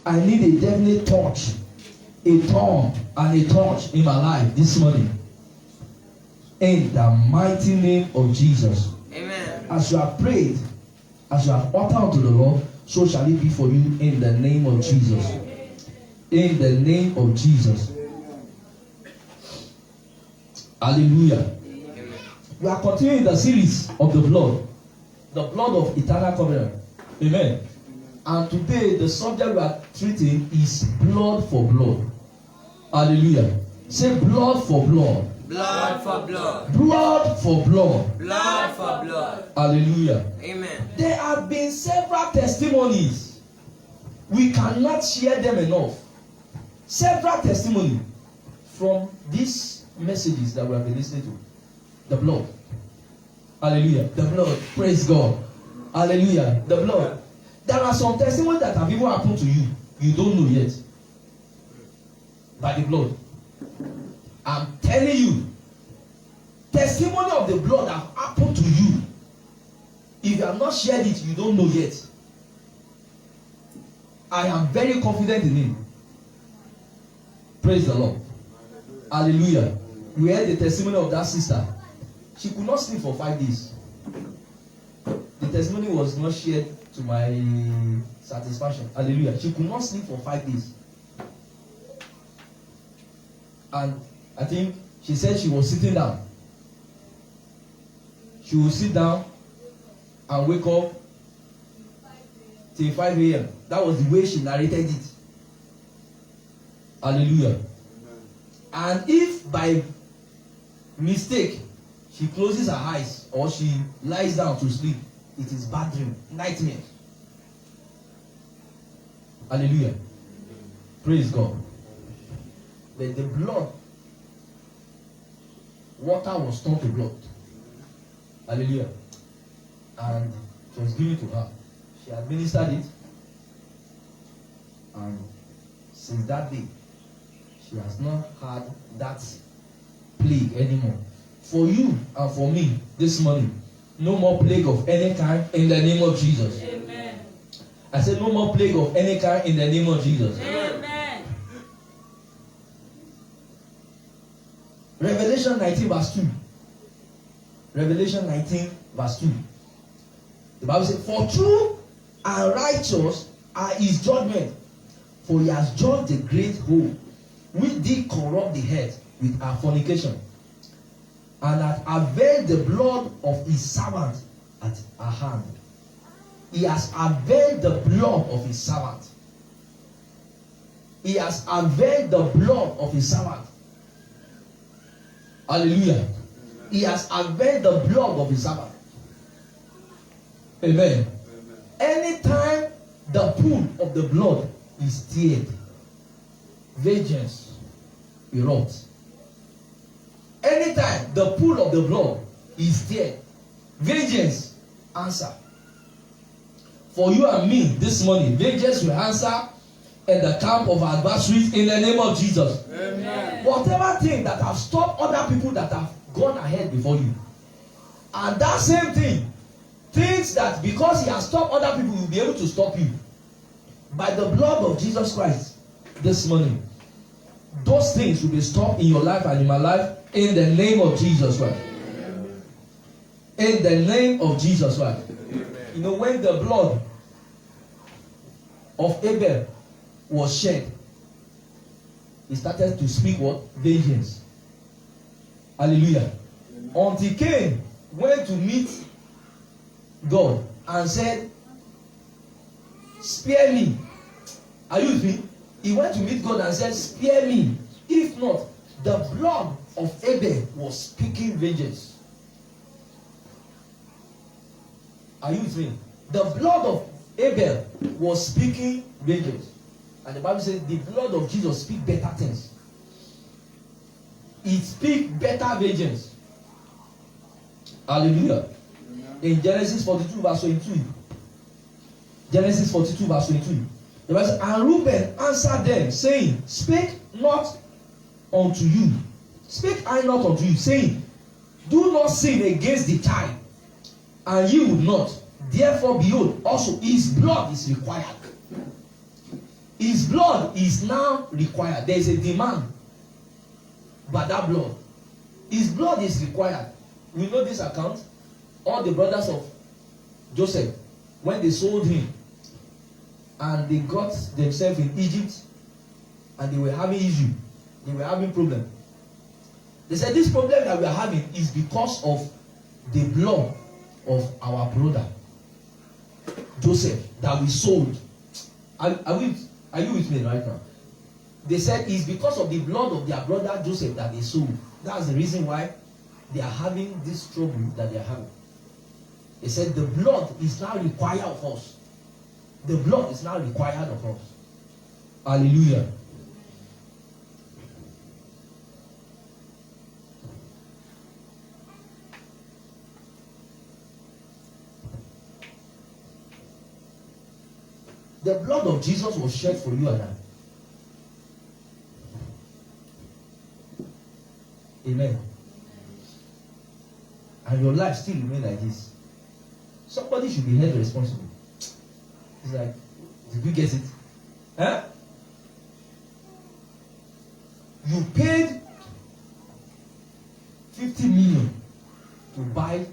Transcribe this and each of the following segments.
I need a definite touch, a turn, and a touch in my life this morning. In the mighty name of Jesus. Amen. As you have prayed, as you have uttered unto the Lord, so shall it be for you in the name of Jesus. In the name of Jesus. Hallelujah. We are continuing the series of the blood of eternal covenant. Amen. And today the subject we are treating is blood for blood. Hallelujah. Say blood for blood. Blood for blood. Blood for blood. Blood for blood. Hallelujah. Amen. There have been several testimonies. We cannot share them enough. Several testimonies from these messages that we have been listening to. The blood. Hallelujah. The blood. Praise God. Hallelujah. The blood. There are some testimonies that have even happened to you. You don't know yet. By the blood. I'm telling you. Testimony of the blood have happened to you. If you have not shared it, you don't know yet. I am very confident in it. Praise the Lord. Hallelujah. We heard the testimony of that sister. She could not sleep for 5 days. The testimony was not shared to my satisfaction. Hallelujah. She could not sleep for 5 days. And I think she said she was sitting down. She will sit down and wake up till 5 a.m. That was the way she narrated it. Hallelujah. And if by mistake she closes her eyes or she lies down to sleep, it is bad dream, nightmare. Hallelujah. Praise God. But the blood, water was turned to blood. Hallelujah. And it was given to her. She administered it. And since that day, she has not had that plague anymore. For you and for me this morning, no more plague of any kind in the name of Jesus. Amen. I said no more plague of any kind in the name of Jesus. Amen. Revelation 19 verse 2. Revelation 19 verse 2. The Bible says, for true and righteous are his judgment, for he has judged the great whole, which did corrupt the head with our fornication, and hath avenged the blood of his servant at our hand. He has avenged the blood of his servant. He has avenged the blood of his servant. Hallelujah. He has avenged the blood of his servant. Amen. Anytime the pool of the blood is stirred, vengeance erupts. Anytime the pool of the blood is stirred, vengeance answer. For you and me this morning, vengeance will answer in the camp of our adversaries in the name of Jesus. Amen. Whatever thing that have stopped other people that have gone ahead before you, and that same thing thinks that because he has stopped other people, he will be able to stop you. By the blood of Jesus Christ this morning, those things will be stopped in your life and in my life in the name of Jesus Christ. In the name of Jesus Christ. You know, when the blood of Abel was shed, he started to speak what? Vengeance. Hallelujah. Until Cain went to meet God and said, spare me. Are you with me? He went to meet God and said, spare me. If not, the blood of Abel was speaking vengeance. Are you with me? The blood of Abel was speaking vengeance. And the Bible says the blood of Jesus speaks better things. It speaks better vengeance. Hallelujah. In Genesis 42 verse 22. Genesis 42 verse 22. The Bible says, and Reuben answered them, saying, Speak not unto you. Speak I not unto you, saying, Do not sin against the child, and ye would not. Therefore, behold, also his blood is required. his blood is now required. There is a demand by that blood. His blood is required. We know this account. All the brothers of Joseph, when they sold him and they got themselves in Egypt and they were having issue, they were having problem. They said this problem that we are having is because of the blood of our brother Joseph that we sold. Are you with me right now? They said it's because of the blood of their brother Joseph that they sold. That's the reason why they are having this trouble that they are having. They said the blood is now required of us. The blood is now required of us. Hallelujah. The blood of Jesus was shed for you and I. Amen. And your life still remain like this. Somebody should be held responsible. It's like, did you get it? Huh? You paid 50 million to buy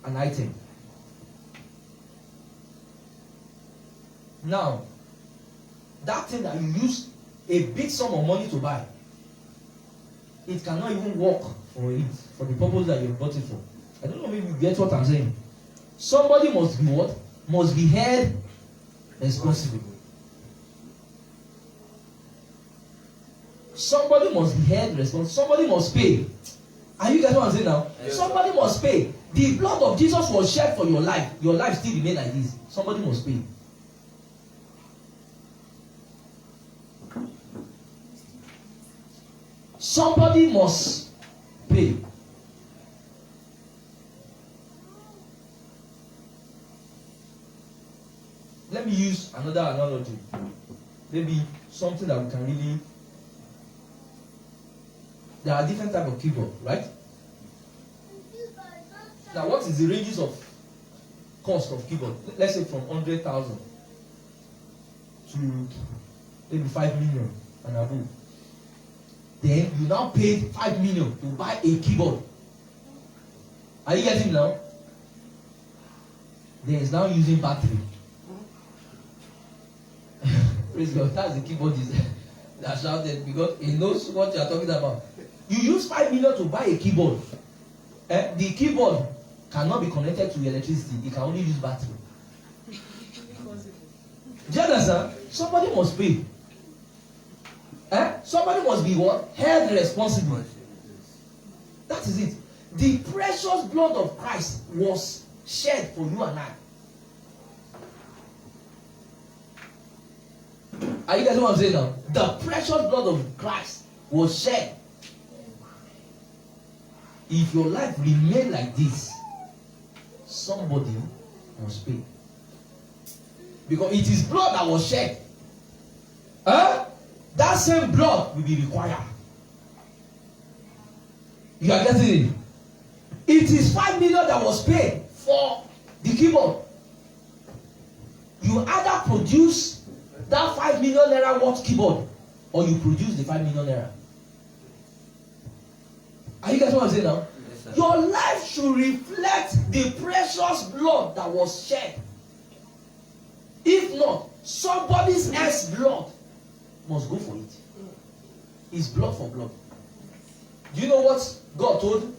an item. Now, that thing that you use a big sum of money to buy, it cannot even work for it, for the purpose that you bought it for. I don't know if you get what I'm saying. Somebody must be what? Must be held responsible. Somebody must be held responsible. Somebody must pay. Are you getting what I'm saying now? Yes. Somebody must pay. The blood of Jesus was shed for your life. Your life still remain like this. Somebody must pay. Somebody must pay. Let me use another analogy. Maybe something that we can really. There are different types of keyboard, right? Now, what is the ranges of cost of keyboard? Let's say from 100,000 to maybe 5 million and above. Then you now paid 5 million to buy a keyboard. Are you getting now? Then it's now using battery. Praise God. That's the keyboard that shouted because he knows what you are talking about. You use 5 million to buy a keyboard. The keyboard cannot be connected to electricity. It can only use battery. Do you understand? Somebody must pay. Somebody must be what? Held responsible. That is it. The precious blood of Christ was shed for you and I. Are you guys what I'm saying now? The precious blood of Christ was shed. If your life remain like this, somebody must pay. Because it is blood that was shed. That same blood will be required. You are getting it? It is 5 million that was paid for the keyboard. You either produce that 5 million naira worth keyboard or you produce the 5 million naira. Are you guys what I'm saying now? Yes, your life should reflect the precious blood that was shed. If not, somebody else's blood must go for it. It's blood for blood. Do you know what God told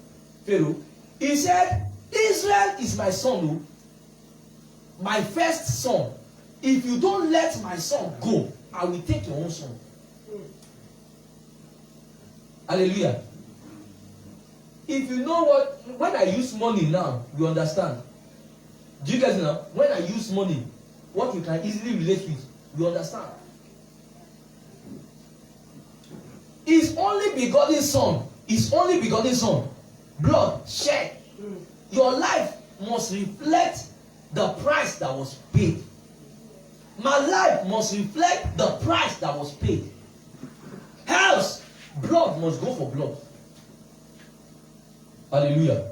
Pharaoh? He said, Israel is my son, my first son. If you don't let my son go, I will take your own son. Hallelujah. If you know what, when I use money now, you understand. Do you guys know? When I use money, what you can easily relate with, you understand. His only begotten son, blood shed. Your life must reflect the price that was paid. My life must reflect the price that was paid. Else, blood must go for blood. Hallelujah.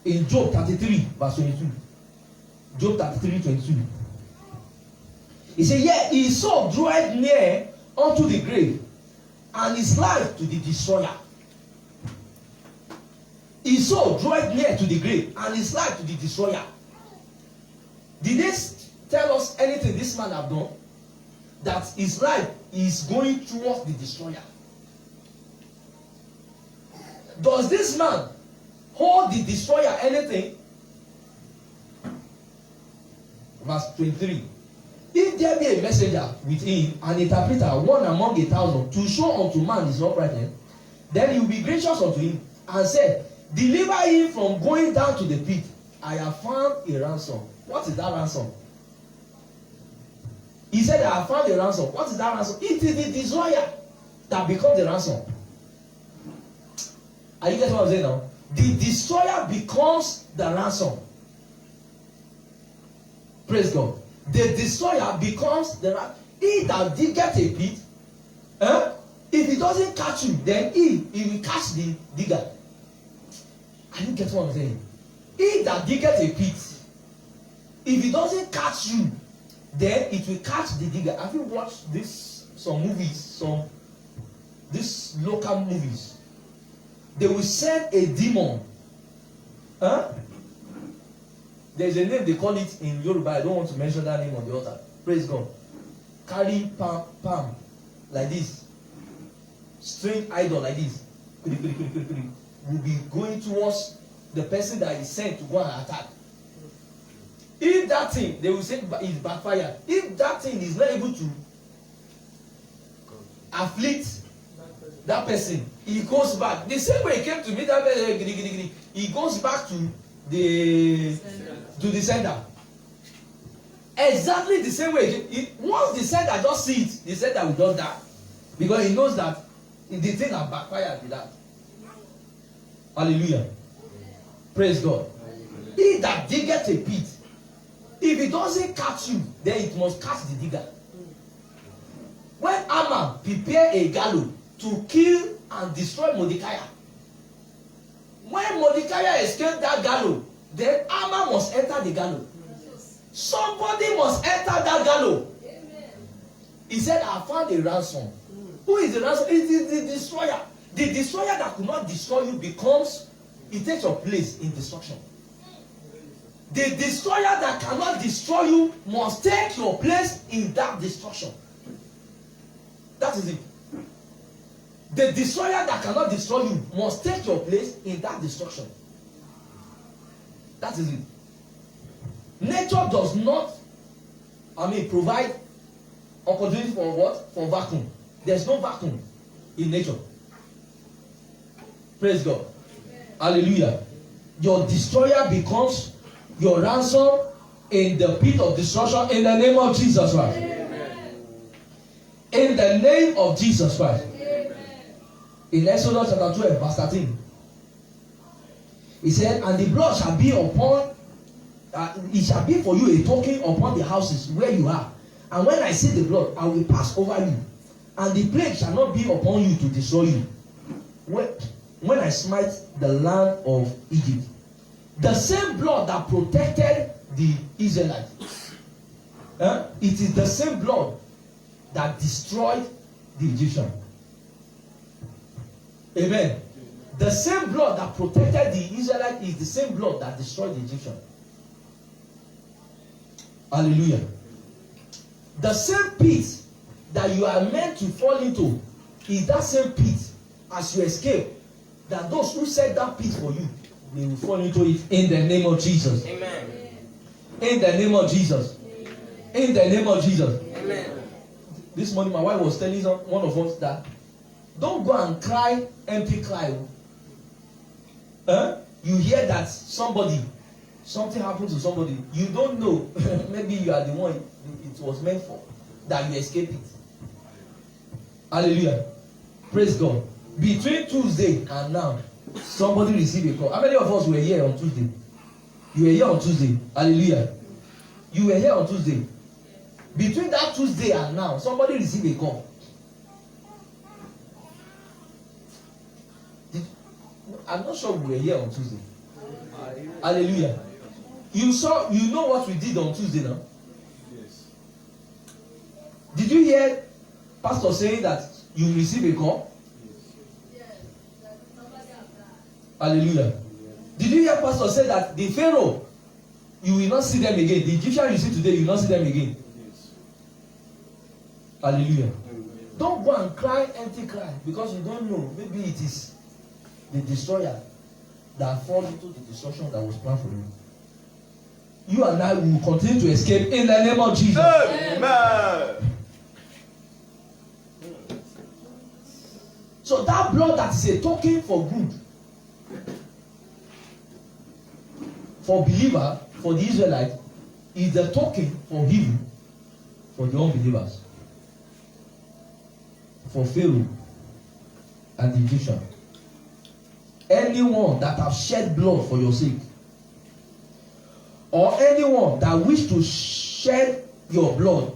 In Job 33, verse 22. Job 33, 22. He said, yeah, his soul draweth near unto the grave, and his life to the destroyer. His soul draweth near to the grave, and his life to the destroyer. Did they tell us anything this man have done? That his life is going towards the destroyer. Does this man hold the destroyer anything? Verse 23. If there be a messenger with him, an interpreter, one among 1,000, to show unto man his uprightness, then he will be gracious unto him, and said, deliver him from going down to the pit. I have found a ransom. What is that ransom? He said, I have found a ransom. What is that ransom? It is the destroyer that becomes the ransom. Are you getting what I'm saying now? The destroyer becomes the ransom. Praise God. The destroyer becomes the ransom. He that diggeth a pit, if he doesn't catch you, then he will catch the digger. Are you getting what I'm saying? He that diggeth a pit, if he doesn't catch you, then it will catch the digger. Have you watched some movies, these local movies? They will send a demon. There's a name they call it in Yoruba. I don't want to mention that name on the altar. Praise God. Carry palm like this. String idol like this. Will be going towards the person that is sent to go and attack. If that thing, they will say is backfire. If that thing is not able to afflict that person, he goes back. The same way he came to meet that person, he goes back to the sender. Exactly the same way. Once the sender just see it, the sender will just die. Because he knows that the thing has backfired with that. Hallelujah. Praise God. He that diggeth a pit, if it doesn't catch you, then it must catch the digger. When Haman prepared a gallows to kill and destroy Mordecai, when Mordecai escaped that gallows, then Haman must enter the gallows. Somebody must enter that gallows. He said, I found a ransom. Who is the ransom? It is the destroyer. The destroyer that could not destroy you becomes, it takes your place in destruction. The destroyer that cannot destroy you must take your place in that destruction. That is it. The destroyer that cannot destroy you must take your place in that destruction. That is it. Nature does not, provide opportunity for what? For vacuum. There's no vacuum in nature. Praise God. Hallelujah. Your destroyer becomes your ransom in the pit of destruction in the name of Jesus Christ. In the name of Jesus Christ. In Exodus chapter 12, verse 13. He said, and the blood shall be upon, it shall be for you a token upon the houses where you are. And when I see the blood, I will pass over you. And the plague shall not be upon you to destroy you. When I smite the land of Egypt. The same blood that protected the Israelites. It is the same blood that destroyed the Egyptian. Amen. The same blood that protected the Israelites is the same blood that destroyed the Egyptian. Hallelujah. The same pit that you are meant to fall into is that same pit as you escape. That those who set that pit for you, they will fall into it in the name of Jesus. Amen. In the name of Jesus. In the name of Jesus. Amen. This morning my wife was telling one of us that don't go and cry empty cry. You hear that something happened to somebody. You don't know. Maybe you are the one it was meant for. That you escape it. Hallelujah. Praise God. Between Tuesday and now, somebody received a call. How many of us were here on Tuesday? You were here on Tuesday. Hallelujah. You were here on Tuesday. Between that Tuesday and now, somebody received a call. I'm not sure we were here on Tuesday. Hallelujah. You know what we did on Tuesday now? Yes. Did you hear pastor saying that you receive a call? Hallelujah. Did you hear pastor say that the Pharaoh, you will not see them again? The Egyptian you see today, you will not see them again. Hallelujah. Don't go and cry empty cry because you don't know. Maybe it is the destroyer that falls into the destruction that was planned for you. You and I will continue to escape in the name of Jesus. Amen. So that blood that is a token for good, for believer, for the Israelite, is the token for evil for the unbelievers, for Pharaoh and the Egyptian. Anyone that have shed blood for your sake, or anyone that wish to shed your blood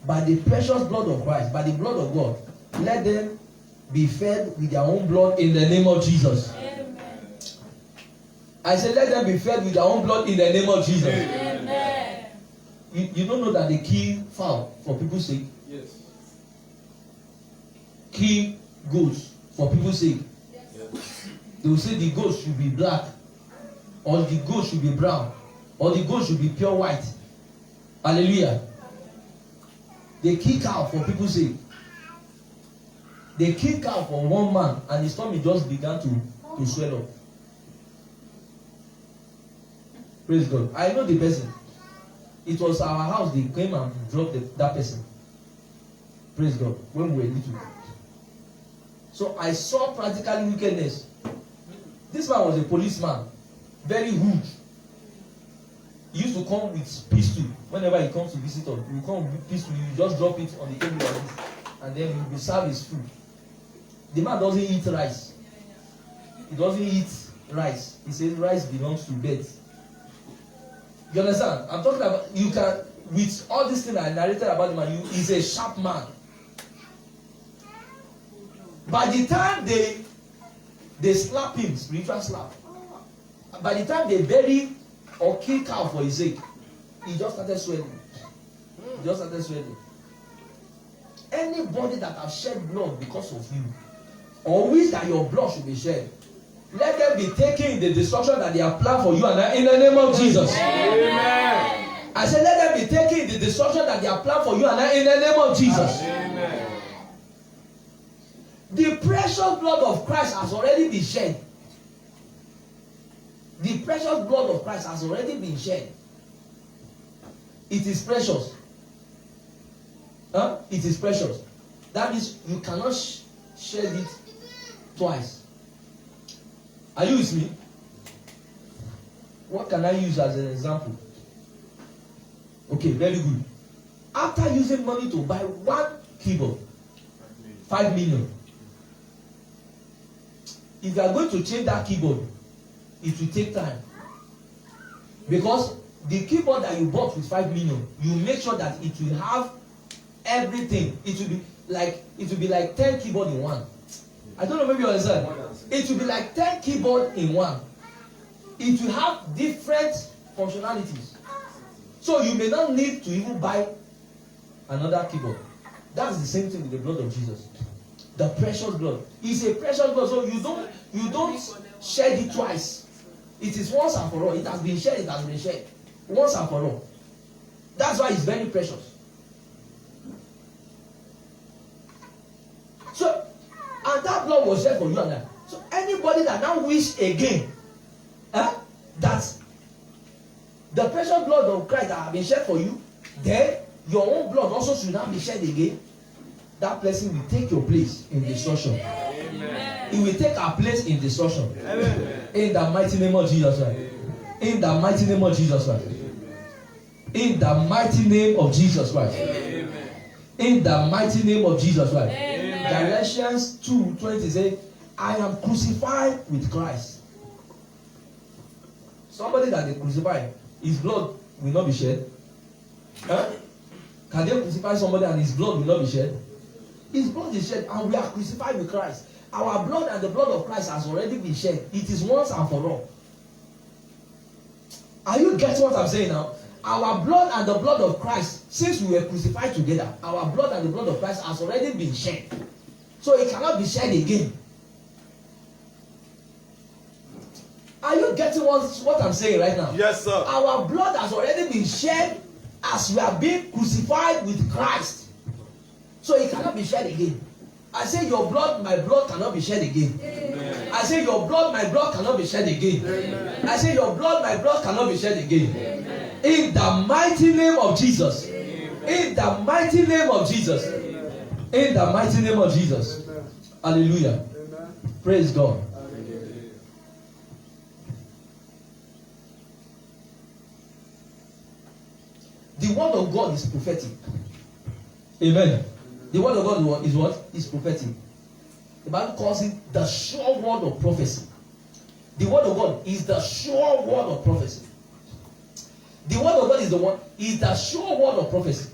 by the precious blood of Christ, by the blood of God, let them be fed with their own blood in the name of Jesus. Amen. I said, let them be fed with their own blood in the name of Jesus. Amen. You don't know that they kill fowl for people's sake? Yes. Kill goats for people's sake. Yes. They will say the goat should be black, or the goat should be brown, or the goat should be pure white. Hallelujah. They kill cow for people's sake. They kill cow for one man, and his stomach just began to swell up. Praise God. I know the person. It was our house. They came and dropped that person. Praise God. When we were little. So I saw practically wickedness. This man was a policeman, very rude. He used to come with pistol. Whenever he comes to visit us, he will come with pistol. You just drop it on the table like this, and then he will be served his food. The man doesn't eat rice. He doesn't eat rice. He says rice belongs to birds. You understand? I'm talking about, you can, with all these things I narrated about the man, he's a sharp man. By the time they slap him, spiritual slap, by the time they bury or kill cow for his sake, he just started sweating. He just started sweating. Anybody that have shed blood because of you, or wish that your blood should be shed, let them be taken in the destruction that they have planned for you and I, in the name of Jesus. Amen. I said, let them be taken in the destruction that they have planned for you and I, in the name of Jesus. Amen. The precious blood of Christ has already been shed. The precious blood of Christ has already been shed. It is precious. Huh? It is precious. That means you cannot shed it twice. Are you with me? What can I use as an example? Okay, very good. After using money to buy one keyboard, 5 million. If you are going to change that keyboard, it will take time. Because the keyboard that you bought with 5 million, you make sure that it will have everything. It will be like 10 keyboard in one. I don't know, maybe you understand. It will be like 10 keyboard in one. It will have different functionalities. So you may not need to even buy another keyboard. That's the same thing with the blood of Jesus. The precious blood. It's a precious blood, so you don't shed it twice. It is once and for all. It has been shed, it has been shed. Once and for all. That's why it's very precious. So, and that blood was shed for you and I. So anybody that now wish again, that the precious blood of Christ that has been shed for you, then your own blood also should not be shed again. That person will take your place in destruction. Amen. He will take our place in destruction. Amen. In the mighty name of Jesus Christ. In the mighty name of Jesus Christ. In the mighty name of Jesus Christ. Amen. In the mighty name of Jesus Christ. Amen. Galatians 2:20 says, I am crucified with Christ. Somebody that they crucify, his blood will not be shed. Huh? Can they crucify somebody and his blood will not be shed? His blood is shed and we are crucified with Christ. Our blood and the blood of Christ has already been shed. It is once and for all. Are you getting what I'm saying now? our blood and the blood of Christ, since we were crucified together, our blood and the blood of Christ has already been shed. So it cannot be shed again. Are you getting what I'm saying right now? Yes, sir. Our blood has already been shed as we are being crucified with Christ. So it cannot be shed again. I say your blood, my blood cannot be shed again. Amen. I say your blood, my blood cannot be shed again. Amen. I say your blood, my blood cannot be shed again. Amen. In the mighty name of Jesus. Amen. In the mighty name of Jesus. In the mighty name of Jesus. Hallelujah. Praise God. The word of God is prophetic. Amen. The word of God is what? Is prophetic. The Bible calls it the sure word of prophecy. The word of God is the sure word of prophecy. The word of God is the sure word of prophecy.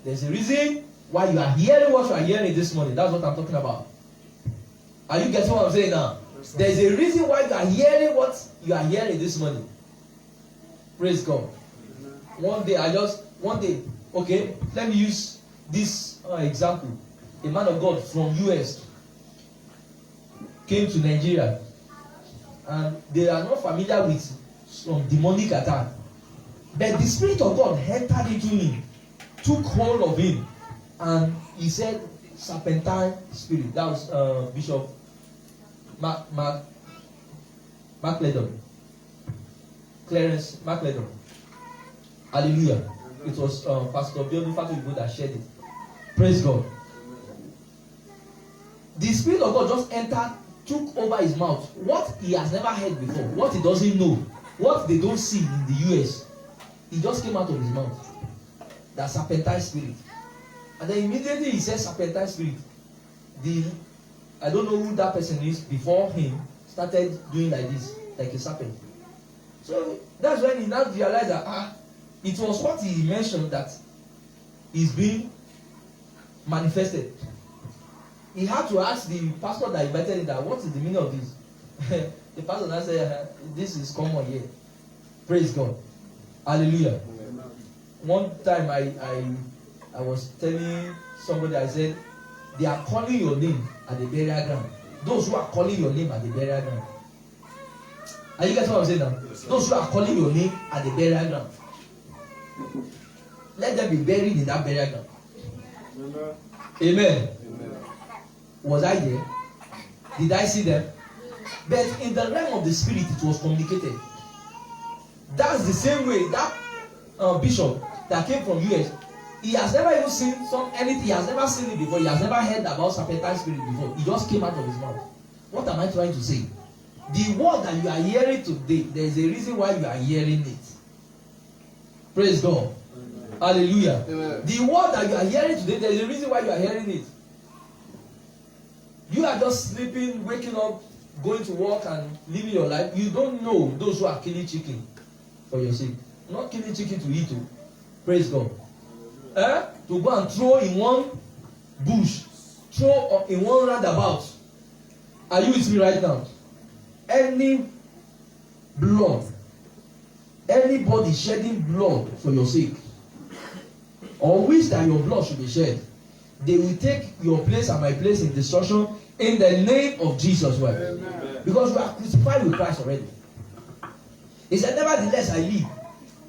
There's a reason why you are hearing what you are hearing this morning. That's what I'm talking about. Are you getting what I'm saying now? There's a reason why you are hearing what you are hearing this morning. Praise God. One day, okay, let me use this example. A man of God from US came to Nigeria, and they are not familiar with some demonic attack. But the Spirit of God entered into him, took hold of him, and he said, serpentine spirit. That was Bishop McLedon. Clarence McLedon. Hallelujah. It was Pastor Biodun Fatoyibo that shared it. Praise God. The Spirit of God just entered, took over his mouth. What he has never heard before, what he doesn't know, what they don't see in the US, it just came out of his mouth. That serpentine spirit. And then immediately he said serpentine spirit. I don't know who that person is, before him started doing like this, like a serpent. So that's when he now realized that it was what he mentioned that is being manifested. He had to ask the pastor that invited him that, what is the meaning of this? The pastor now said, this is common here. Praise God. Hallelujah. Amen. One time I was telling somebody, I said, they are calling your name at the burial ground. Those who are calling your name at the burial ground. Are you guys what I'm saying now? Yes, those who are calling your name at the burial ground. Let them be buried in that burial ground. Amen. Amen. Was I there? Did I see them? But in the realm of the spirit, it was communicated. That's the same way that bishop that came from US, he has never even seen anything. He has never seen it before. He has never heard about serpentine spirit before. It just came out of his mouth. What am I trying to say? The word that you are hearing today, there is a reason why you are hearing it. Praise God. Amen. Hallelujah. Amen. The word that you are hearing today, there is a reason why you are hearing it. You are just sleeping, waking up, going to work and living your life. You don't know those who are killing chicken for your sake. Not killing chicken to eat. Praise God. To go and throw in one bush, throw in one roundabout. Are you with me right now? Any blood, anybody shedding blood for your sake, or wish that your blood should be shed, they will take your place and my place in destruction in the name of Jesus Christ. Amen. Because we are crucified with Christ already. He said, nevertheless I live,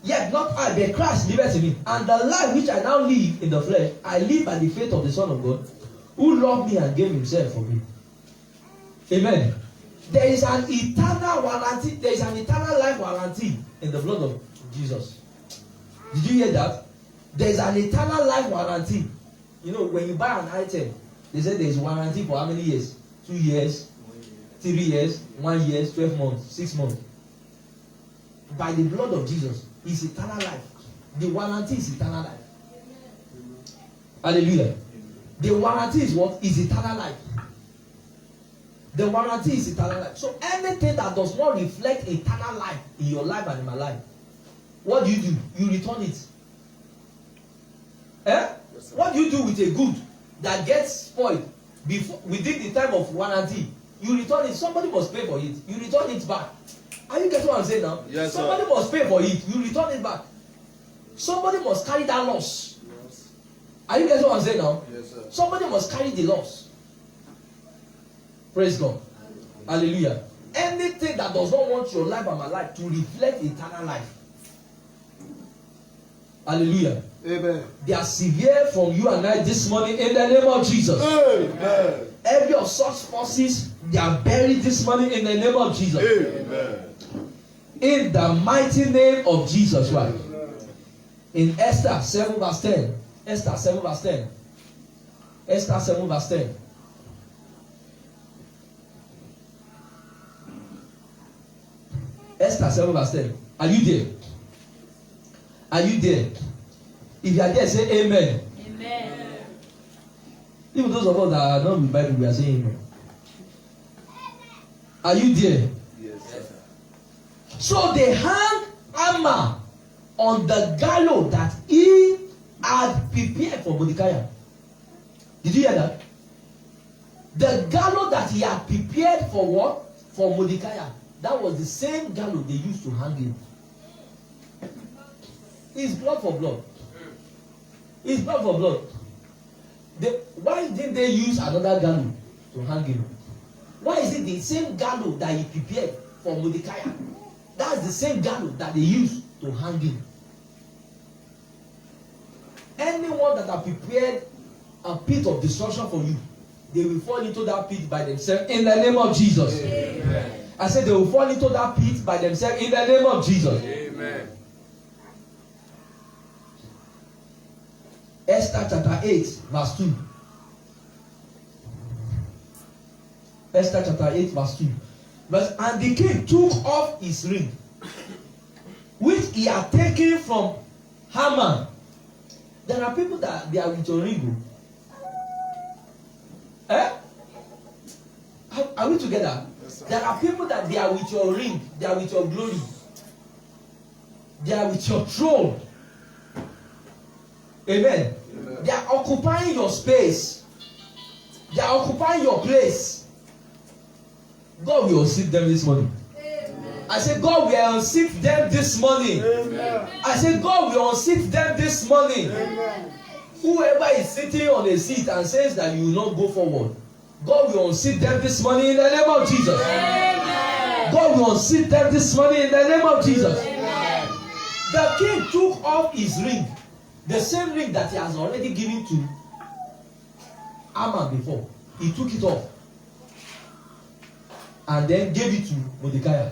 yet not I, but Christ liveth in me. And the life which I now live in the flesh, I live by the faith of the Son of God, who loved me and gave himself for me. Amen. There is an eternal warranty. There is an eternal life warranty in the blood of Jesus. Did you hear that? There is an eternal life warranty. You know, when you buy an item, they say there is warranty for how many years? 2 years, 3 years, 1 year, 12 months, 6 months. By the blood of Jesus, is eternal life. The warranty is eternal life. Hallelujah. The warranty is what? Is eternal life. The warranty is eternal life. So anything that does not reflect eternal life in your life and in my life, what do? You return it. Yes, what do you do with a good that gets spoiled within the time of warranty? You return it. Somebody must pay for it. You return it back. Are you getting what I'm saying now? Yes, sir. Somebody must pay for it. You return it back. Somebody must carry that loss. Yes. Are you getting what I'm saying now? Yes, sir. Somebody must carry the loss. Praise God. Hallelujah. Anything that does not want your life and my life to reflect eternal life. Hallelujah. Amen. They are severe from you and I this morning in the name of Jesus. Amen. Every of such forces, they are buried this morning in the name of Jesus. Amen. In the mighty name of Jesus Christ. In Esther 7 verse 10. Esther 7 verse 10. Esther 7 verse 10. Esther 7 verse 10. Are you there? Are you there? If you are there, say amen. Amen. Even those of us that are not in the Bible, we are saying amen. Are you there? Yes, sir. So they hung Haman on the gallows that he had prepared for Mordecai. Did you hear that? The gallows that he had prepared for what? For Mordecai. That was the same gallows they used to hang him. It's blood for blood. It's blood for blood. Why didn't they use another gallows to hang him? Why is it the same gallows that he prepared for Mordecai? That's the same gallows that they used to hang him. Anyone that have prepared a pit of destruction for you, they will fall into that pit by themselves in the name of Jesus. Amen. I said they will fall into that pit by themselves in the name of Jesus. Amen. Esther chapter 8 verse 2. Esther chapter 8 verse 2. And the king took off his ring, which he had taken from Haman. There are people that they are with your ring. Eh? Are we together? Yes, sir. There are people that they are with your ring, they are with your glory, they are with your throne. Amen. Amen. They are occupying your space. They are occupying your place. God will unseat them this morning. Amen. I said, God will unseat them this morning. Amen. I said, God will unseat them this morning. Amen. Whoever is sitting on a seat and says that you will not go forward, God will unseat them this morning in the name of Jesus. Amen. God will unseat them this morning in the name of Jesus. Amen. The king took off his ring, the same ring that he has already given to Haman before. He took it off and then gave it to Mordecai.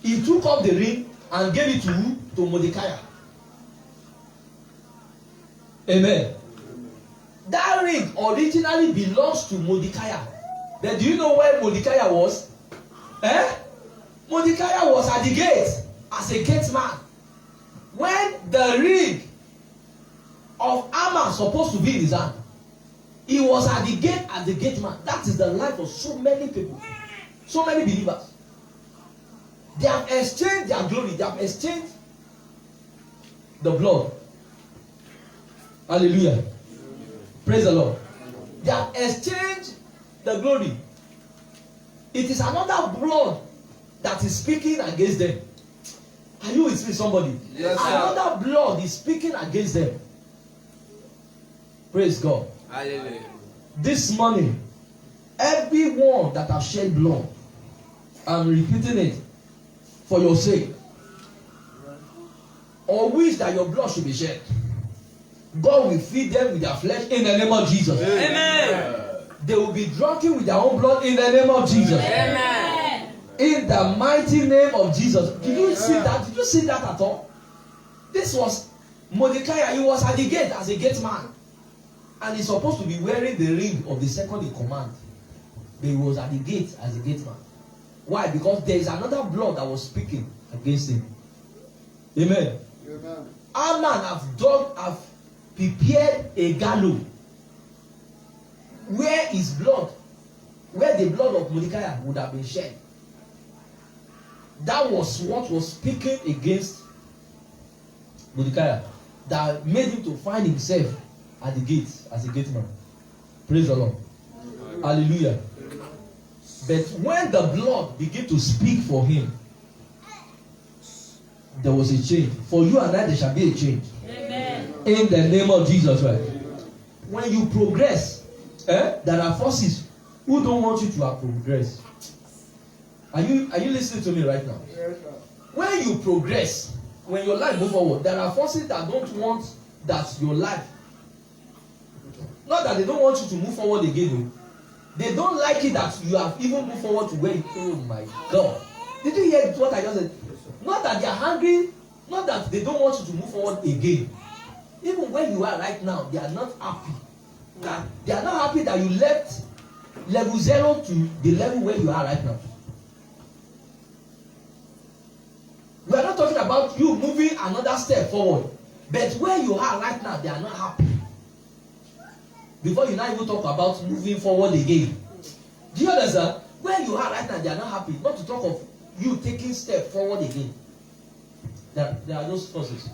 He took off the ring and gave it to who? To Mordecai. Amen. That ring originally belongs to Mordecai. Then do you know where Mordecai was? Mordecai was at the gate as a gate man. When the ring of Haman supposed to be in his hand, he was at the gate as the gate man. That is the life of so many people, so many believers. They have exchanged their glory, they have exchanged the blood. Hallelujah. Praise the Lord. They have exchanged the glory. It is another blood that is speaking against them. Are you with me, somebody? Yes, sir. Another blood is speaking against them. Praise God. Hallelujah. This morning, everyone that have shed blood, I'm repeating it for your sake, or wish that your blood should be shed, God will feed them with their flesh in the name of Jesus. Amen. They will be drunken with their own blood in the name of Jesus. Amen. In the mighty name of Jesus. Did you see that? Did you see that at all? This was Mordecai. He was at the gate as a gate man. And he's supposed to be wearing the ring of the second in command. But he was at the gate as a gate man. Why? Because there is another blood that was speaking against him. Amen. Amen. Haman have prepared a gallows where his blood, where the blood of Mordecai would have been shed. That was what was speaking against Mordecai, that made him to find himself at the gate as a gate man. Praise the Lord. Hallelujah. But when the blood began to speak for him, there was a change. For you and I, there shall be a change. Amen. In the name of Jesus Christ. When you progress, there are forces who don't want you to have progress. Are you listening to me right now? When you progress, when your life moves forward, there are forces that don't want that your life. Not that they don't want you to move forward again. No. They don't like it that you have even moved forward to where you. Oh my God! Did you hear what I just said? Not that they are hungry. Not that they don't want you to move forward again. Even where you are right now, they are not happy. They are not happy that you left level 0 to the level where you are right now. We are not talking about you moving another step forward. But where you are right now, they are not happy. Before you now even talk about moving forward again. Do you understand? Where you are right now, they are not happy. Not to talk of you taking step forward again. There are those forces.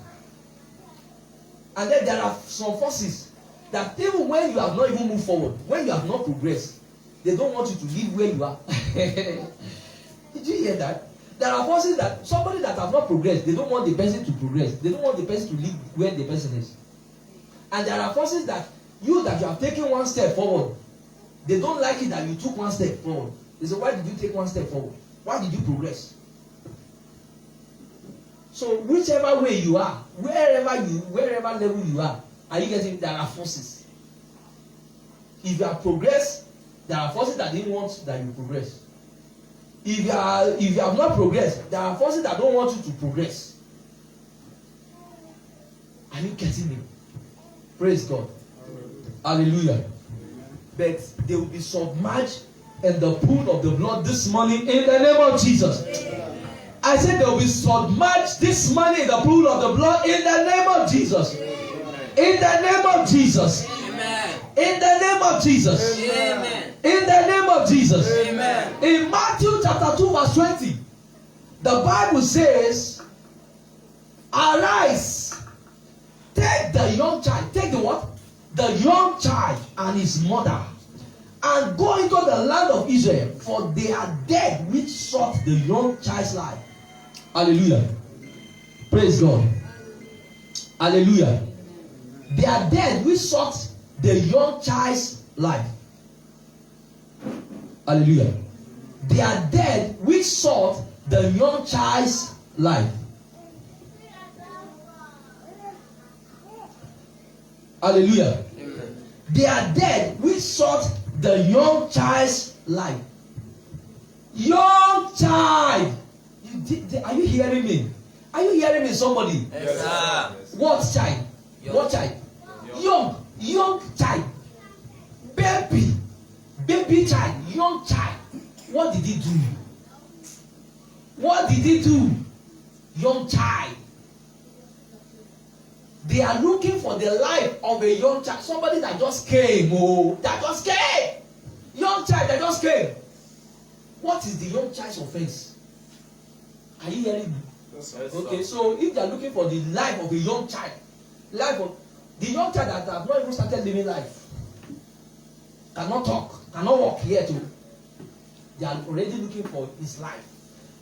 And then there are some forces that even when you have not even moved forward, when you have not progressed, they don't want you to live where you are. Did you hear that? There are forces that somebody that have not progressed, they don't want the person to progress. They don't want the person to live where the person is. And there are forces that you have taken one step forward, they don't like it that you took one step forward. They say, why did you take one step forward? Why did you progress? So whichever way you are, wherever level you are you getting? There are forces. If you have progressed, there are forces that didn't want that you progress. If you have not progressed, there are forces that don't want you to progress. Are you getting me? Praise God. Hallelujah. But they will be submerged in the pool of the blood this morning in the name of Jesus. I said they will be submerged this morning in the pool of the blood in the name of Jesus. In the name of Jesus. Amen. In the name of Jesus. Amen. In the name of Jesus. Amen. In Matthew chapter 2 verse 20, the Bible says, arise, take the young child, take the what? The young child and his mother, and go into the land of Israel, for they are dead which sought the young child's life. Hallelujah. Praise God. Hallelujah. They are dead which sought the young child's life. Hallelujah. They are dead which sought the young child's life. Hallelujah. Amen. They are dead which sought the young child's life. Young child. Are you hearing me? Are you hearing me, somebody? Yes, sir. What child? What child? Young child. Baby child. Young child. What did he do? What did he do? Young child. They are looking for the life of a young child. Somebody that just came. Oh, that just came. Young child that just came. What is the young child's offense? Are you hearing me? Yes, Okay, so if they are looking for the life of a young child, life of the young child that have not even started living life, cannot talk, cannot walk yet, they are already looking for his life.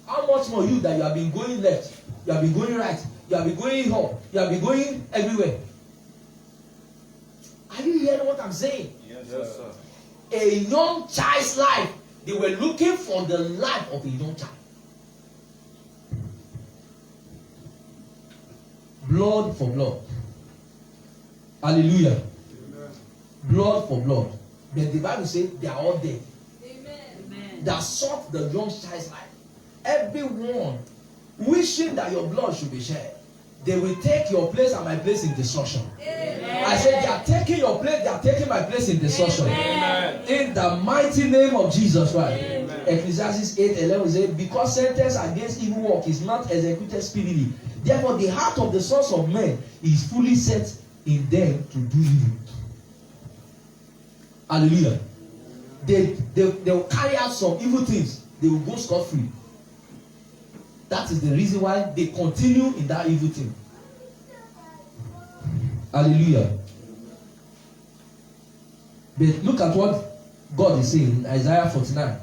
How much more you that you have been going left, you have been going right, you have been going up, you have been going everywhere. Are you hearing what I'm saying? Yes, sir. A young child's life. They were looking for the life of a young child. Blood for blood. Hallelujah. Amen. Blood for blood. But the Bible says they are all dead. Amen. That sought the young child's life. Everyone wishing that your blood should be shed, they will take your place and my place in destruction. Amen. I said they are taking your place, they are taking my place in destruction. Amen. In the mighty name of Jesus Christ. Amen. Ecclesiastes 8:11 says, because sentence against evil work is not executed speedily, therefore the heart of the sons of men is fully set in them to do evil. Hallelujah. They will carry out some evil things. They will go scot-free. That is the reason why they continue in that evil thing. Hallelujah. But look at what God is saying in Isaiah 49.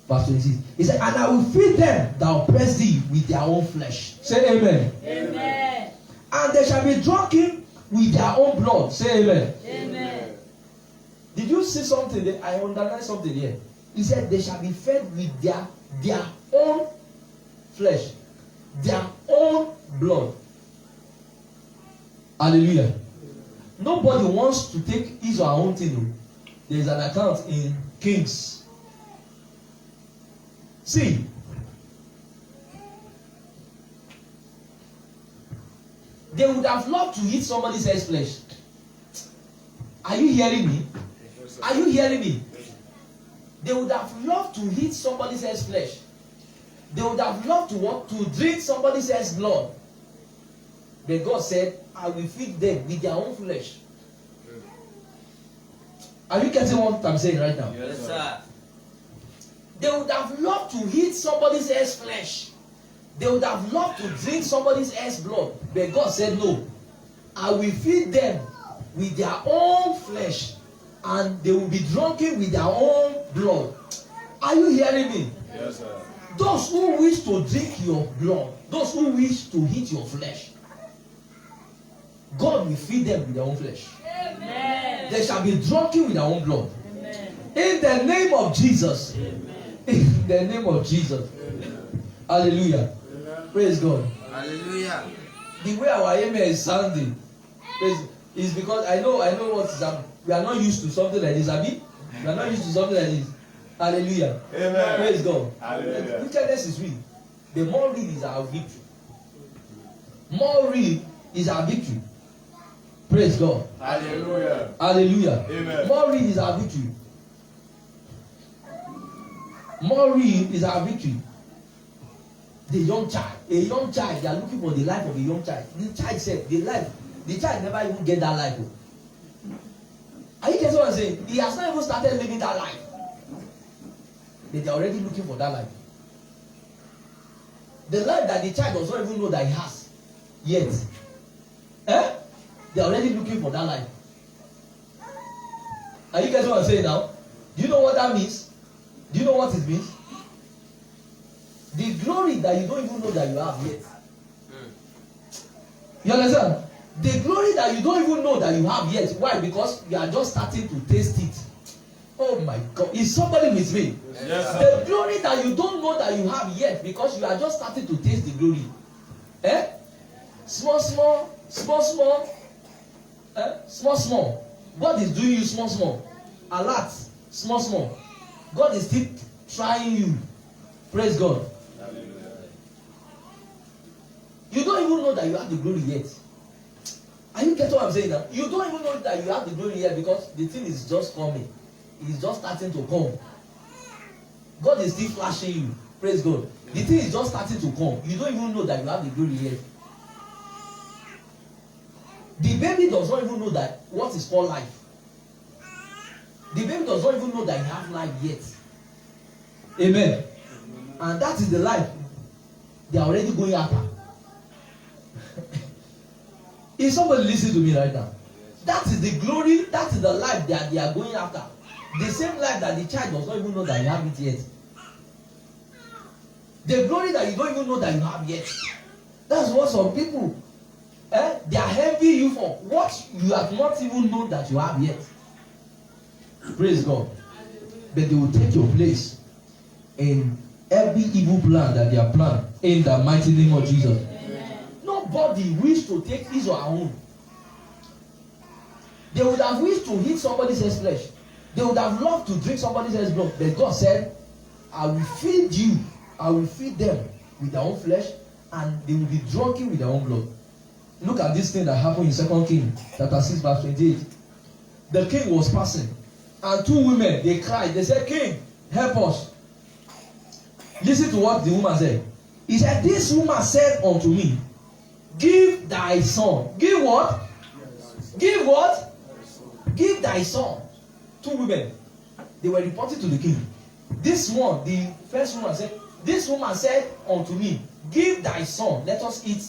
Verse 26. He said, and I will feed them that oppress thee with their own flesh. Say amen. Amen. And they shall be drunken with their own blood. Say amen. Amen. Did you see something there? I underlined something here. He said they shall be fed with their own flesh, their own blood. Hallelujah. Nobody wants to take his or her own thing. There is an account in Kings. See, they would have loved to eat somebody else's flesh. Are you hearing me? Are you hearing me? They would have loved to eat somebody else's flesh. They would have loved to what? To drink somebody else's blood. But God said, I will feed them with their own flesh. Are you getting what I'm saying right now? Yes, sir. They would have loved to eat somebody else's flesh. They would have loved to drink somebody else's blood. But God said, no. I will feed them with their own flesh. And they will be drunken with their own blood. Are you hearing me? Yes, sir. Those who wish to drink your blood, those who wish to eat your flesh, God will feed them with their own flesh. Amen. They shall be drunken with their own blood. Amen. In the name of Jesus. Amen. In the name of Jesus. Hallelujah. Praise God. Hallelujah. The way our amen is sounding is because I know what is happening. We are not used to something like this, Abi. We are not used to something like this. Hallelujah. Amen. Praise God. Hallelujah. Wickedness is real. The more real is our victory. More real is our victory. Praise God. Hallelujah. Hallelujah. Amen. More real is our victory. More real is our victory. The young child, a young child, they are looking for the life of a young child. The child said, the child never even get that life. Are you getting what I'm saying? He has not even started living that life. But they are already looking for that life. The life that the child does not even know that he has yet. They are already looking for that life. Are you getting what I'm saying now? Do you know what that means? Do you know what it means? The glory that you don't even know that you have yet. You understand? The glory that you don't even know that you have yet. Why? Because you are just starting to taste it. Oh my God. Is somebody with me? Yes, sir. The glory that you don't know that you have yet because you are just starting to taste the glory. Small, small, small, small. Small, small. God is doing you small, small. A lot. Small, small. God is still trying you. Praise God. You don't even know that you have the glory yet. Are you getting what I'm saying now? You don't even know that you have the glory yet because the thing is just coming. It's just starting to come. God is still flashing you. Praise God. The thing is just starting to come. You don't even know that you have the glory yet. The baby does not even know that what is called life. The baby does not even know that you have life yet. Amen. And that is the life they are already going after. Is somebody listening to me right now? That is the glory, that is the life that they are going after. The same life that the child does not even know that you have it yet. The glory that you don't even know that you have yet. That's what some people, they are envying you for. What you have not even known that you have yet. Praise God. But they will take your place in every evil plan that they are planned in the mighty name of Jesus. Nobody wished to take his or her own. They would have wished to eat somebody else's flesh. They would have loved to drink somebody else's blood. But God said, I will feed you. I will feed them with their own flesh and they will be drunken with their own blood. Look at this thing that happened in 2 Kings chapter 6 verse 28. The king was passing and two women, they cried. They said, King, help us. Listen to what the woman said. He said, this woman said unto me, give thy son. Give what? Give what? Give thy son. Two women. They were reporting to the king. This one, the first woman said, this woman said unto me, give thy son. Let us eat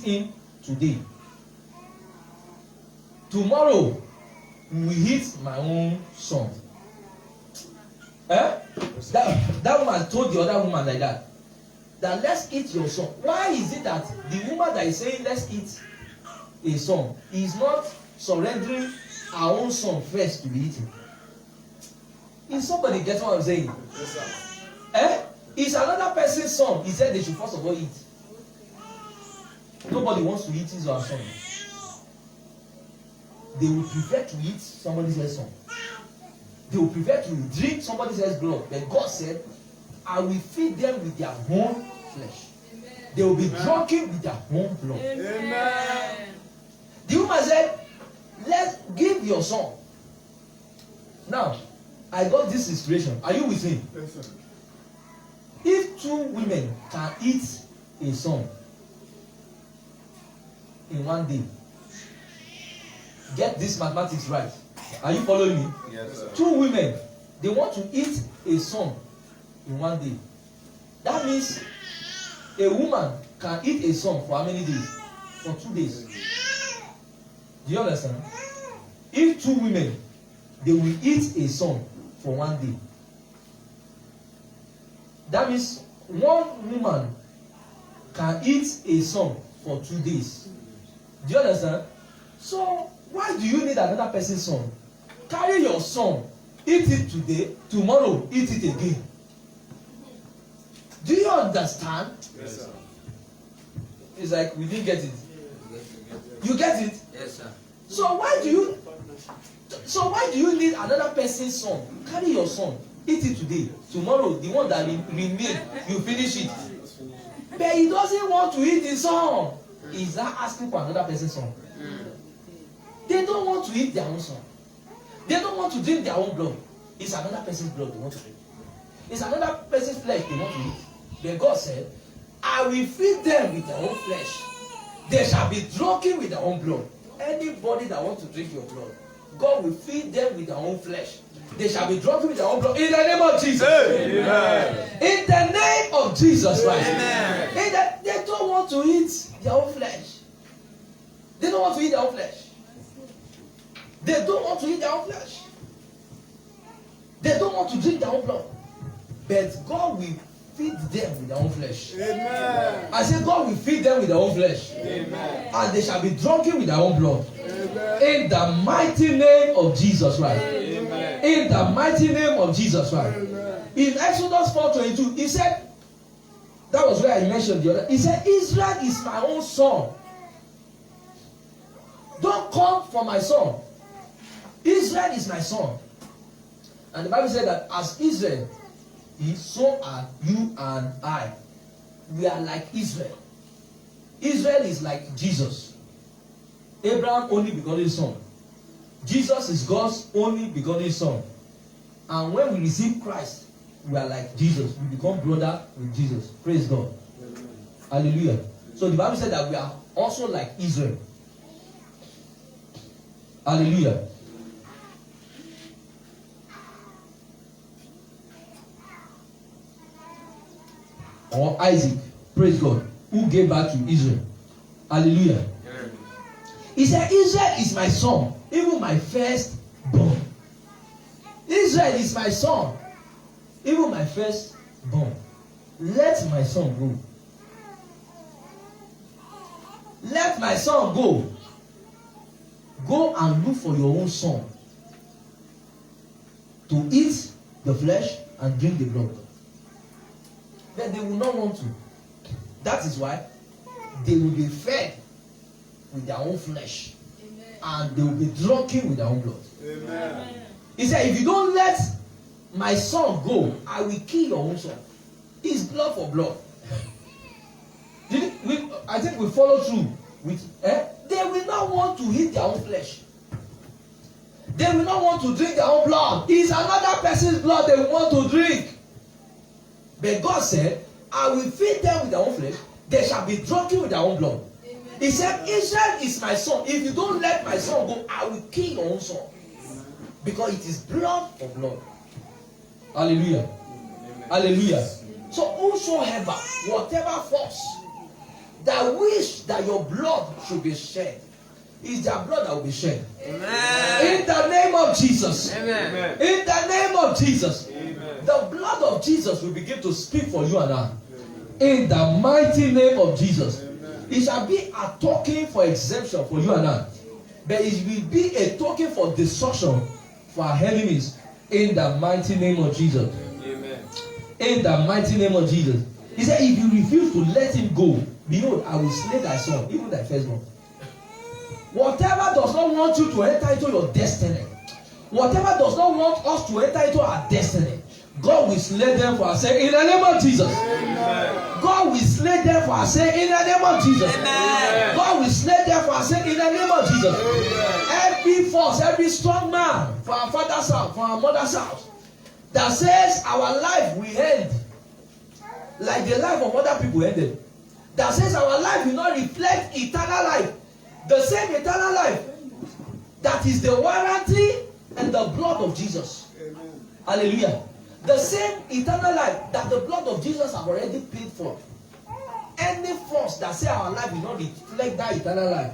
him today. Tomorrow we eat my own son. That woman told the other woman like that let's eat your son. Why is it that the woman that is saying let's eat a son is not surrendering her own son first to be eaten? Is somebody get what I'm saying? It's another person's son. He said they should first of all eat. Nobody wants to eat his or her son. They will prefer to eat somebody else's son. They will prefer to drink somebody else's blood. But God said, I will feed them with their own flesh. They will be drunken with their own blood. Amen. The woman said, let's give your son. Now, I got this situation. Are you with me? Yes, sir. If two women can eat a son in one day, get this mathematics right. Are you following me? Yes, sir. Two women, they want to eat a son in one day. That means a woman can eat a son for how many days? For 2 days. Do you understand? If two women, they will eat a son for 1 day. That means one woman can eat a son for 2 days. Do you understand? So, why do you need another person's son? Carry your son, eat it today, tomorrow, eat it again. Do you understand? Yes, sir. It's like we didn't get it. You get it? Yes, sir. So why do you need another person's son? Carry your son, eat it today, tomorrow, the one that remain, you finish it. But he doesn't want to eat his son. He's not asking for another person's son. They don't want to eat their own son. They don't want to drink their own blood. It's another person's blood they want to drink. It's another person's flesh they want to eat. Then God said, I will feed them with their own flesh. They shall be drunken with their own blood. Anybody that wants to drink your blood, God will feed them with their own flesh. They shall be drunken with their own blood. In the name of Jesus. Amen. In the name of Jesus Christ. Amen. They don't want to eat their own flesh. They don't want to eat their own flesh. They don't want to eat their own flesh. They don't want to drink their own blood. But God will feed them with their own flesh. Amen. I said God will feed them with their own flesh. Amen. And they shall be drunken with their own blood. Amen. In the mighty name of Jesus Christ. Amen. In the mighty name of Jesus Christ. Amen. In Exodus 4:22, he said, that was where I mentioned the other. He said, Israel is my own son. Don't come for my son. Israel is my son. And the Bible said that as Israel is, so are you and I. We are like Israel. Israel is like Jesus. Abraham only begotten son. Jesus is God's only begotten son. And when we receive Christ, we are like Jesus. We become brother with Jesus. Praise God. Hallelujah. So the Bible said that we are also like Israel. Hallelujah. Or Isaac, praise God, who gave birth to Israel. Hallelujah. He said, Israel is my son, even my firstborn. Israel is my son, even my firstborn. Let my son go. Let my son go. Go and look for your own son to eat the flesh and drink the blood. But they will not want to. That is why they will be fed with their own flesh. Amen. And they will be drunken with their own blood. Amen. He said, if you don't let my son go, I will kill your own son. It's blood for blood. I think we follow through with they will not want to eat their own flesh. They will not want to drink their own blood. It's another person's blood they want to drink. But God said, I will feed them with their own flesh. They shall be drunken with their own blood. Amen. He said, Israel is my son. If you don't let my son go, I will kill your own son. Because it is blood for blood. Hallelujah. Amen. Hallelujah. So whosoever, whatever force that wish that your blood should be shed, is their blood that will be shed. Amen. In the name of Jesus. Amen. In the name of Jesus. Amen. The blood of Jesus will begin to speak for you and I. In the mighty name of Jesus. It shall be a token for exemption for you and I. But it will be a token for destruction for our enemies. In the mighty name of Jesus. Amen. In the mighty name of Jesus. He said, if you refuse to let him go, behold, I will slay thy son, even thy firstborn. Whatever does not want you to enter into your destiny, whatever does not want us to enter into our destiny, God will slay them for our sake in the name of Jesus. Amen. God will slay them for our sake in the name of Jesus. Amen. God will slay them for our sake in the name of Jesus. Amen. Every force, every strong man for our father's house, for our mother's house, that says our life will end like the life of other people ended, that says our life will not reflect eternal life, the same eternal life that is the warranty and the blood of Jesus. Amen. Hallelujah. The same eternal life that the blood of Jesus have already paid for. Any force that say our life will not reflect that eternal life,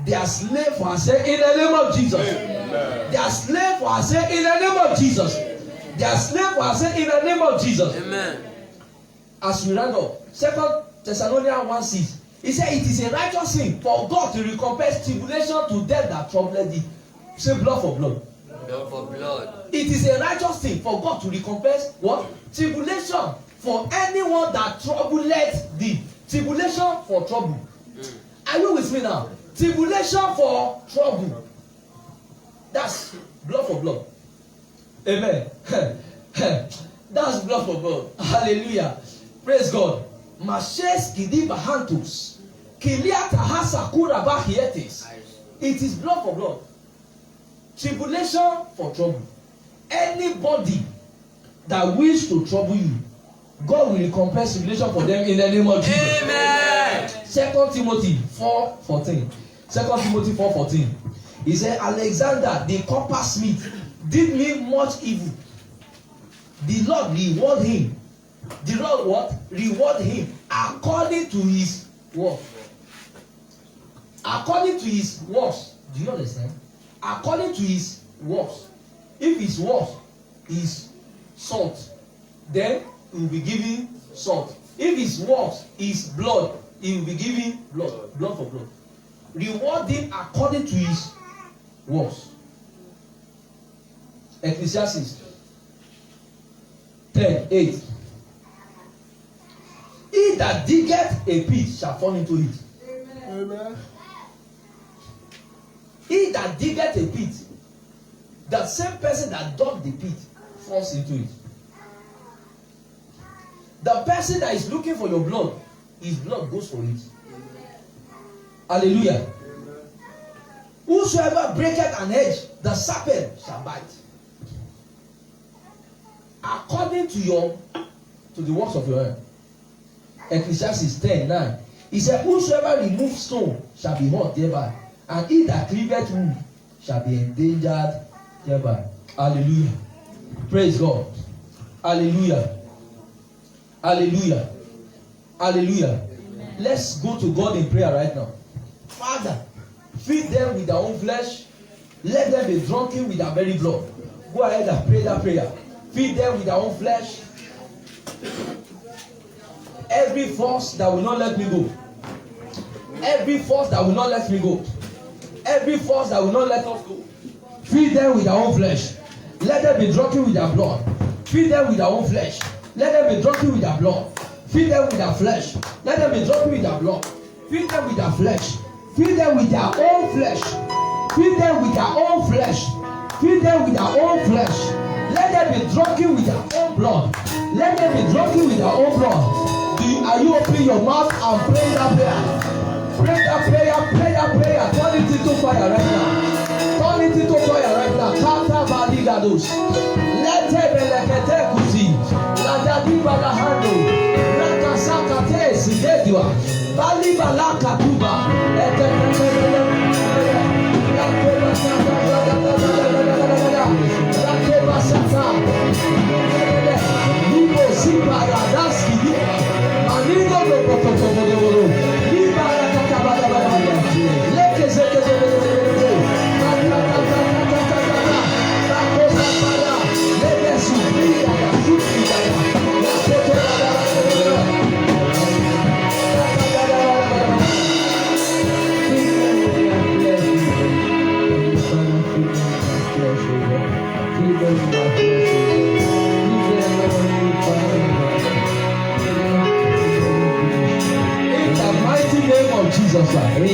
they are slave for our sake in the name of Jesus. Amen. They are slave for our sake in the name of Jesus. They are slave for our sake in the name of Jesus. Amen. As we round up, 2 Thessalonians 1:6, he said, it is a righteous thing for God to recompense tribulation to them that troubled thee. Say blood for blood. Blood for blood. It is a righteous thing for God to recompense what? Tribulation for anyone that troubled thee. Tribulation for trouble. Are you with me now? Tribulation for trouble. That's blood for blood. Amen. That's blood for blood. Hallelujah. Praise God. Mashes kidiba hantus. Kiliata hasakura bahietes. It is blood for blood. Tribulation for trouble. Anybody that wish to trouble you, God will recompense tribulation for them in the name of Jesus. Amen. 2 Timothy 4:14. 2 Timothy 4:14. He said, Alexander the coppersmith did me much evil. The Lord reward him. The Lord what? Reward him according to his work. According to his works. Do you understand? According to his works. If his works is salt, then he will be giving salt. If his works is blood, he will be giving blood. Blood for blood. Reward him according to his works. Ecclesiastes 10:8. He that diggeth a pit shall fall into it. Amen. He that diggeth a pit, that same person that dug the pit falls into it. The person that is looking for your blood, his blood goes for it. Hallelujah. Whosoever breaketh an hedge, the serpent shall bite. According to the works of your hand. Ecclesiastes 10:9. He said, whosoever removes stone shall be hurt thereby, and he that cleaveth wood shall be endangered thereby. Hallelujah. Praise God. Hallelujah. Hallelujah. Hallelujah. Amen. Let's go to God in prayer right now. Father, feed them with their own flesh. Let them be drunken with their very blood. Go ahead and pray that prayer. Feed them with their own flesh. Every force that will not let me go. Every force that will not let me go. Every force that will not let us go. Feed them with their own flesh. Let them be drunken with their blood. Feed them with their own flesh. Let them be drunken with their blood. Feed them with their flesh. Let them be drunken with their blood. Feed them with their flesh. Feed them with their own flesh. Feed them with their own flesh. Feed them with their own flesh. Let them be drunken with their own blood. Let them be drunken with their own blood. Are you opening your mouth and pray that prayer? Pray that prayer, pray that prayer. Turn it into fire right now. Turn it into fire right now. Kata baligados. Lete belekete kuzi. Ladadi balahando. Rakasaka te sidedwa. Bali balaka tuba. Libo sipara daski. Amigo do Let us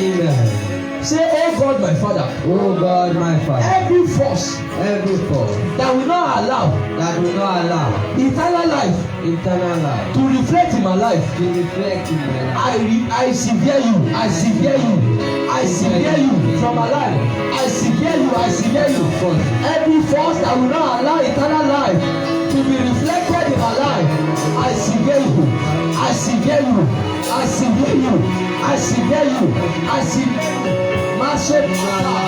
Amen. Say, oh God, my Father, Oh God, my Father, every force every force that will not allow that will not allow eternal life eternal life to reflect in my life, to reflect in my life, I severe you, I severe you, I severe you from my life. I severe you, I severe you. Every force that will not allow eternal life to be reflected in my life, I severe you, I severe you, I severe you, I severe you, I severe you. Massive let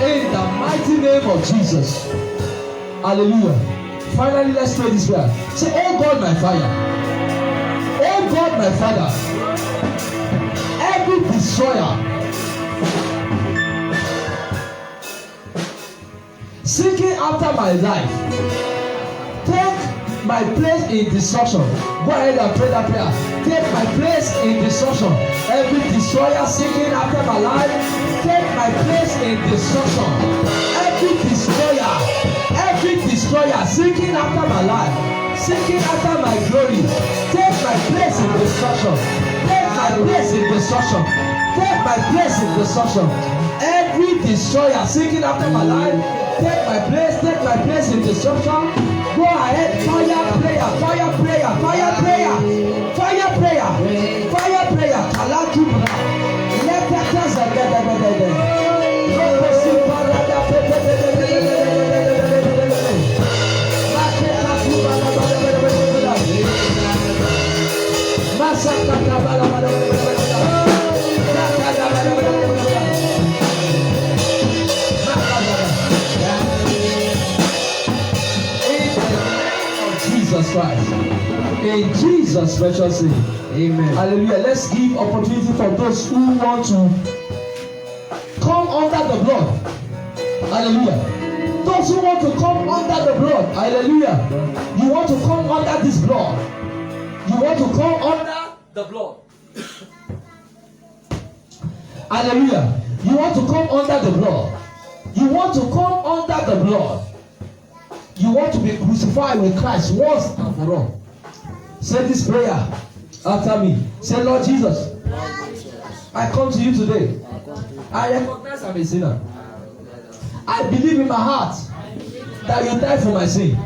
in the mighty name of Jesus. Hallelujah. Finally, let's pray this prayer. Say, oh God, my Father. Oh God, my Father. Every destroyer seeking after my life, take my place in destruction. Go ahead and pray that prayer. Take my place in destruction. Every destroyer seeking after my life, take my place in destruction. Every destroyer seeking after my life, seeking after my glory, take my place in destruction. Take my place in destruction. Take my place in destruction. Every destroyer seeking after my life, take my place in destruction. Go ahead, fire prayer, fire prayer, fire prayer, fire prayer, fire prayer. Kalaki bra. Let that pass Jesus Christ. In Jesus' precious name. Amen. Hallelujah. Let's give opportunity for those who want to come under the blood. Hallelujah. Those who want to come under the blood. Hallelujah. You want to come under this blood. You want to come under the blood. Hallelujah. You want to come under the blood. You want to come under the blood. You want to be crucified with Christ once and for all. Say this prayer after me. Say, Lord Jesus, I come to you today. I recognize I'm a sinner. I believe in my heart that you died for my sin.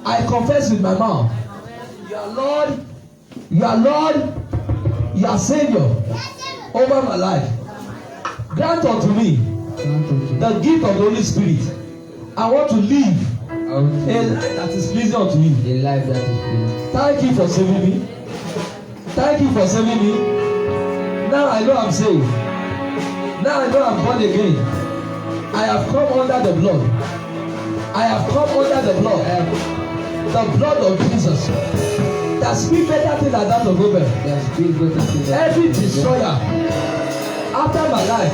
I confess with my mouth. You are Lord. You are Lord. You are Savior over my life. Grant unto me the gift of the Holy Spirit. I want to live a life that is pleasing unto you. A life that is pleasing. Thank you for saving me. Thank you for saving me. Now I know I'm saved. Now I know I'm born again. I have come under the blood. I have come under the blood. The blood of Jesus. That speaks better things than that of Abel. That speaks better things than Every destroyer after my life,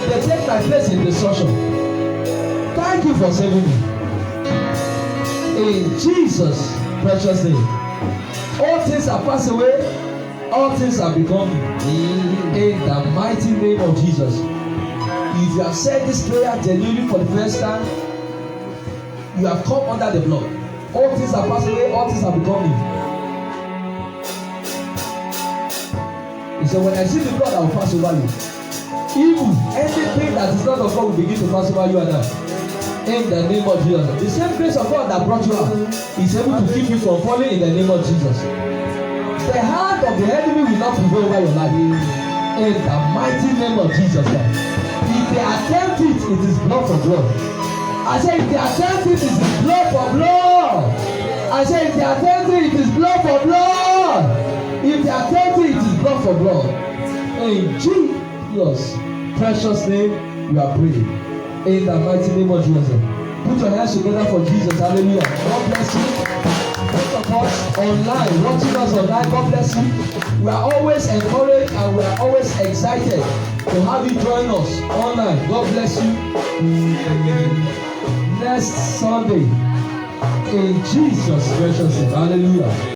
they take my place in destruction. Thank you for saving me. In Jesus' precious name. All things are passed away, all things are become new. In the mighty name of Jesus. If you have said this prayer genuinely for the first time, you have come under the blood. All things are passed away, all things are become new. He said, when I see the blood, I will pass over you. Even anything that is not of God will begin to pass over you and I. In the name of Jesus. The same grace of God that brought you out is able to keep you from falling in the name of Jesus. The hand of the enemy will not prevail over your life. In the mighty name of Jesus. If they attempt it, it is blood for blood. I say if they attempt it, it is blood for blood. I say if they attempt it, it is blood for blood. If they attempt it, it is blood for blood. In Jesus' precious name, we are praying. In the mighty name of Jesus. Put your hands together for Jesus. Hallelujah. God bless you. Those of us online, watching us online, God bless you. We are always encouraged and we are always excited to have you join us online. God bless you. See you again next Sunday. In Jesus' precious name. Hallelujah.